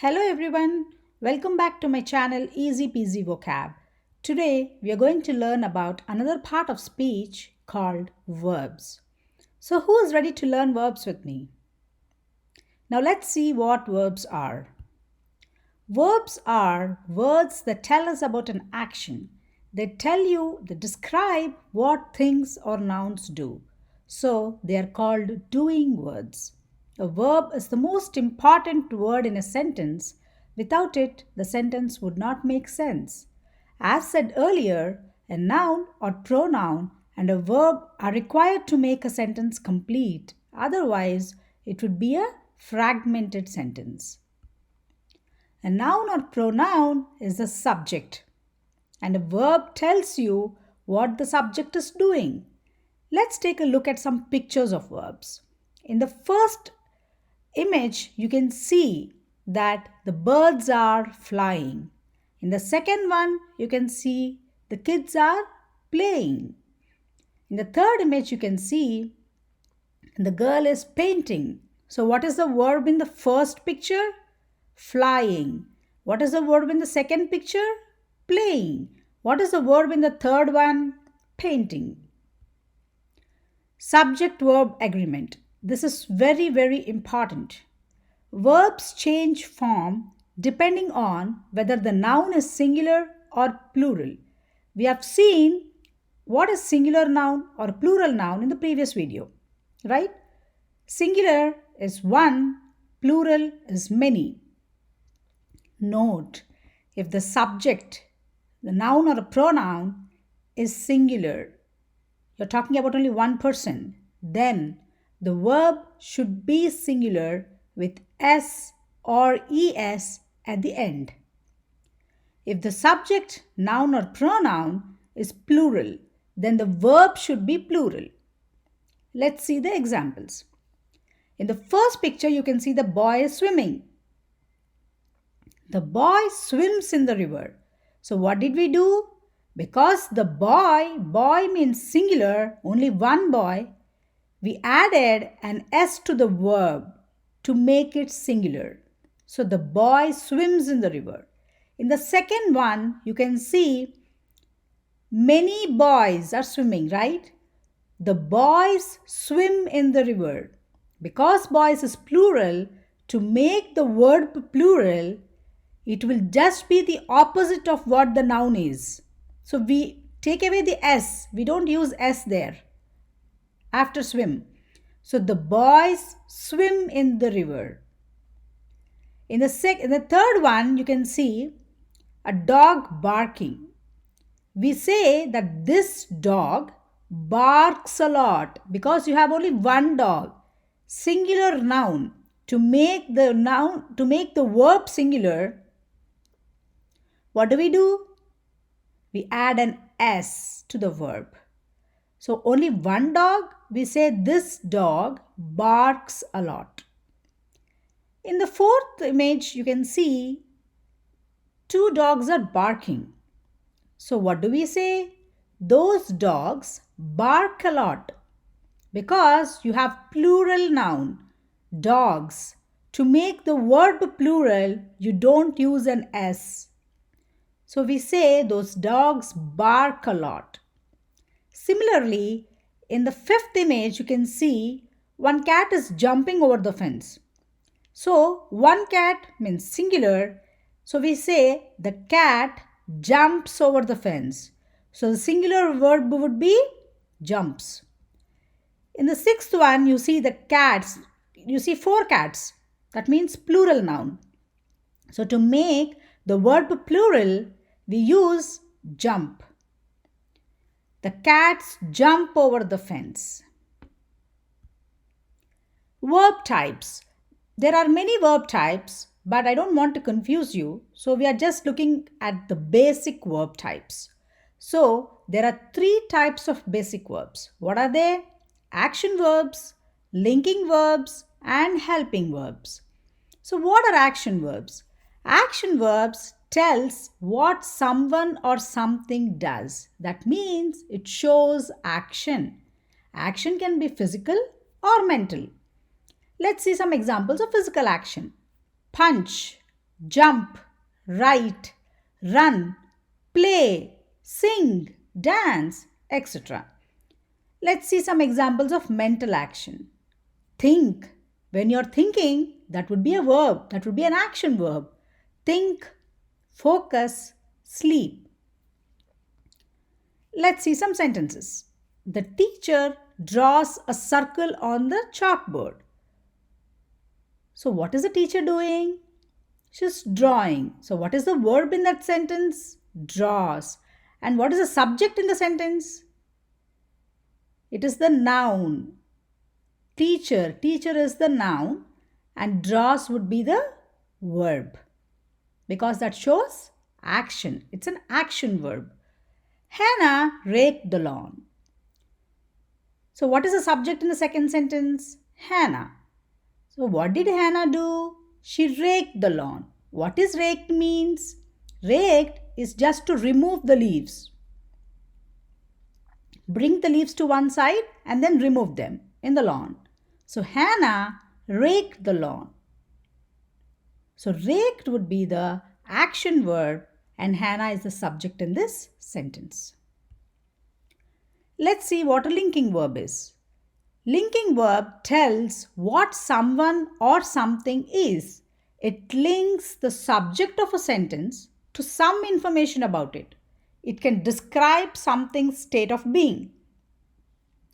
Hello everyone, welcome back to my channel Easy Peasy Vocab. Today we are going to learn about another part of speech called verbs. So who is ready to learn verbs with me? Now let's see what verbs are. Verbs are words that tell us about an action. They describe what things or nouns do. So they are called doing words. A verb is the most important word in a sentence. Without it, the sentence would not make sense. As said earlier, a noun or pronoun and a verb are required to make a sentence complete. Otherwise, it would be a fragmented sentence. A noun or pronoun is the subject, and a verb tells you what the subject is doing. Let's take a look at some pictures of verbs. In the first image, you can see that the birds are flying. In the second one, you can see the kids are playing. In the third image, you can see the girl is painting. So, what is the verb in the first picture? Flying. What is the verb in the second picture? Playing. What is the verb in the third one? Painting. Subject verb agreement. This is very important. Verbs change form depending on whether the noun is singular or plural. We have seen what is singular noun or plural noun in the previous video, right? Singular is one, plural is many. Note, if the subject, the noun or a pronoun is singular, you're talking about only one person, then the verb should be singular with s or es at the end. If the subject, noun or pronoun is plural, then the verb should be plural. Let's see the examples. In the first picture, you can see the boy is swimming. The boy swims in the river. So what did we do? Because the boy means singular, only one boy, we added an s to the verb to make it singular. So the boy swims in the river. In the second one, you can see many boys are swimming, right? The boys swim in the river. Because boys is plural, to make the word plural, it will just be the opposite of what the noun is. So we take away the s. We don't use s there after swim. So the boys swim in the river. In the third one, you can see a dog barking. We say that this dog barks a lot because you have only one dog. Singular noun. To make the verb singular, what do? We add an s to the verb. So only one dog, we say this dog barks a lot. In the fourth image, you can see two dogs are barking. So what do we say? Those dogs bark a lot. Because you have plural noun, dogs. To make the verb plural, you don't use an s. So we say those dogs bark a lot. Similarly, in the fifth image, you can see one cat is jumping over the fence. So one cat means singular. So we say the cat jumps over the fence. So the singular verb would be jumps. In the sixth one, you see four cats. That means plural noun. So to make the verb plural, we use jump. The cats jump over the fence. Verb types. There are many verb types, but I don't want to confuse you. So we are just looking at the basic verb types. So there are three types of basic verbs. What are they? Action verbs, linking verbs, and helping verbs. So what are action verbs? Action verbs tells what someone or something does. That means it shows action. Action can be physical or mental. Let's see some examples of physical action. Punch, jump, write, run, play, sing, dance, etc. Let's see some examples of mental action. Think. When you're thinking, that would be a verb, that would be an action verb. Think, focus, sleep. Let's see some sentences. The teacher draws a circle on the chalkboard. So, what is the teacher doing? She's drawing. So, what is the verb in that sentence? Draws. And what is the subject in the sentence? It is the noun. Teacher. Teacher is the noun, and draws would be the verb because that shows action. It's an action verb. Hannah raked the lawn. So, what is the subject in the second sentence? Hannah. So, what did Hannah do? She raked the lawn. What is raked means? Raked is just to remove the leaves. Bring the leaves to one side and then remove them in the lawn. So, Hannah raked the lawn. So, raked would be the action verb and Hannah is the subject in this sentence. Let's see what a linking verb is. Linking verb tells what someone or something is. It links the subject of a sentence to some information about it. It can describe something's state of being.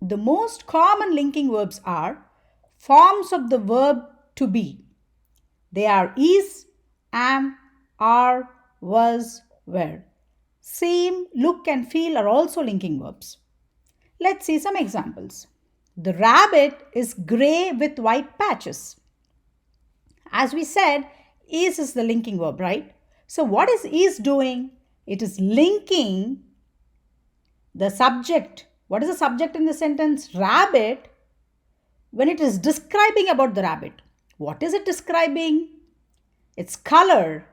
The most common linking verbs are forms of the verb to be. They are is, am, are, was, were. Seem, look, and feel are also linking verbs. Let's see some examples. The rabbit is grey with white patches. As we said, is the linking verb, right? So what is doing? It is linking the subject. What is the subject in the sentence? Rabbit. When it is describing about the rabbit. What is it describing? Its color,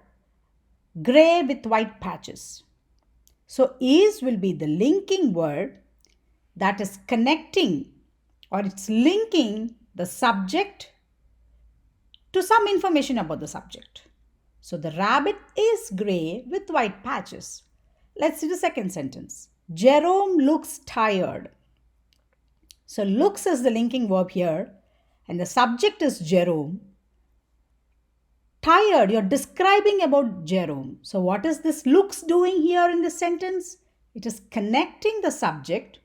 grey with white patches. So is will be the linking word that is connecting or it's linking the subject to some information about the subject. So the rabbit is grey with white patches. Let's see the second sentence. Jerome looks tired. So looks is the linking verb here and the subject is Jerome. Tired, you're describing about Jerome. So what is this looks doing here in this sentence? It is connecting the subject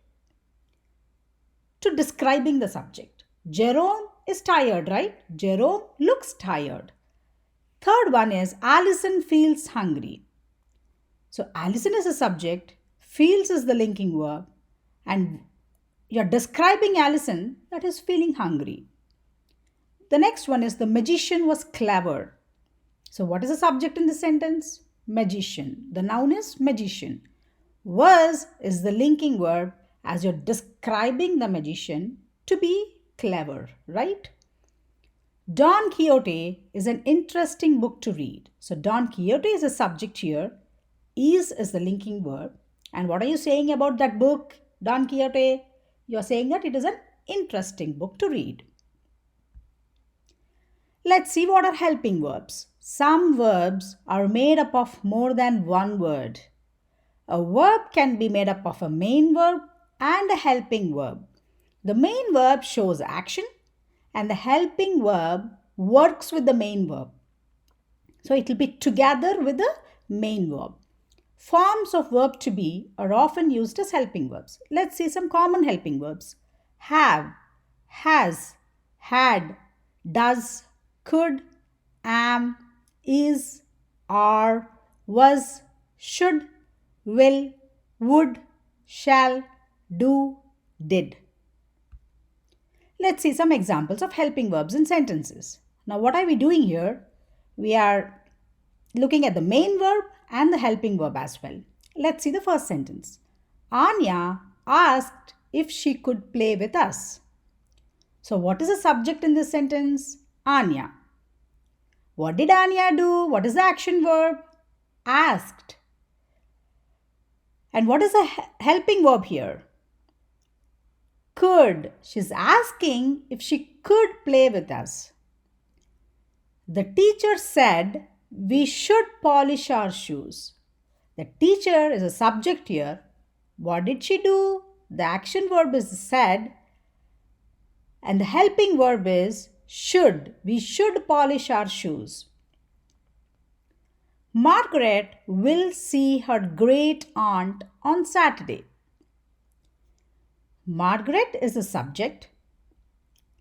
to describing the subject. Jerome is tired, right? Jerome looks tired. Third one is Allison feels hungry. So Allison is a subject, feels is the linking verb, and you're describing Allison that is feeling hungry. The next one is the magician was clever. So what is the subject in the sentence? Magician. The noun is magician. Was is the linking verb as you're describing the magician to be clever, right? Don Quixote is an interesting book to read. So Don Quixote is a subject here. Is the linking verb. And what are you saying about that book, Don Quixote? You're saying that it is an interesting book to read. Let's see what are helping verbs. Some verbs are made up of more than one word. A verb can be made up of a main verb and a helping verb. The main verb shows action and the helping verb works with the main verb. So it will be together with the main verb. Forms of verb to be are often used as helping verbs. Let's see some common helping verbs. Have, has, had, does, could, am, is, are, was, should, will, would, shall, do, did. Let's see some examples of helping verbs in sentences. Now, what are we doing here? We are looking at the main verb and the helping verb as well. Let's see the first sentence. Anya asked if she could play with us. So, what is the subject in this sentence? Anya. What did Anya do? What is the action verb? Asked. And what is the helping verb here? Could. She's asking if she could play with us. The teacher said We should polish our shoes. The teacher is a subject here. What did she do? The action verb is said, and the helping verb is should. We should polish our shoes. Margaret will see her great aunt on Saturday. Margaret is the subject.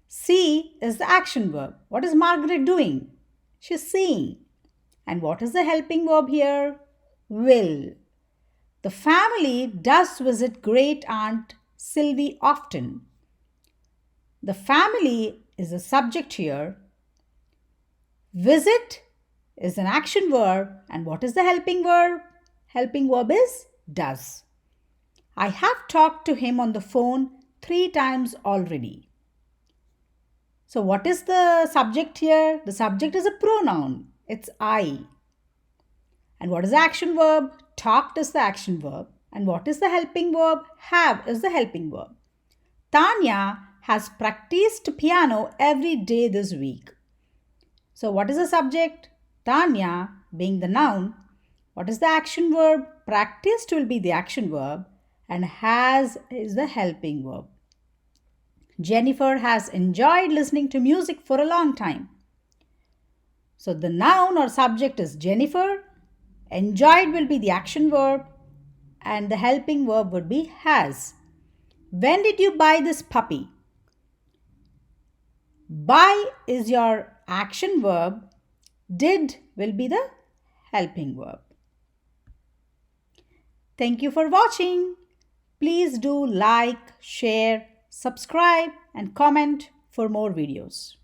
See is the action verb. What is Margaret doing? She's seeing. And what is the helping verb here? Will. The family does visit great aunt Sylvie often. The family is the subject here. Visit is an action verb. And what is the helping verb? Helping verb is does. I have talked to him on the phone 3 times already. So what is the subject here? The subject is a pronoun. It's I. And what is the action verb? Talked is the action verb. And what is the helping verb? Have is the helping verb. Tanya has practiced piano every day this week. So what is the subject? Tanya being the noun. What is the action verb? Practiced will be the action verb. And has is the helping verb. Jennifer has enjoyed listening to music for a long time. So the noun or subject is Jennifer. Enjoyed will be the action verb. And the helping verb would be has. When did you buy this puppy? Buy is your action verb. Did will be the helping verb. Thank you for watching. Please do like, share, subscribe and comment for more videos.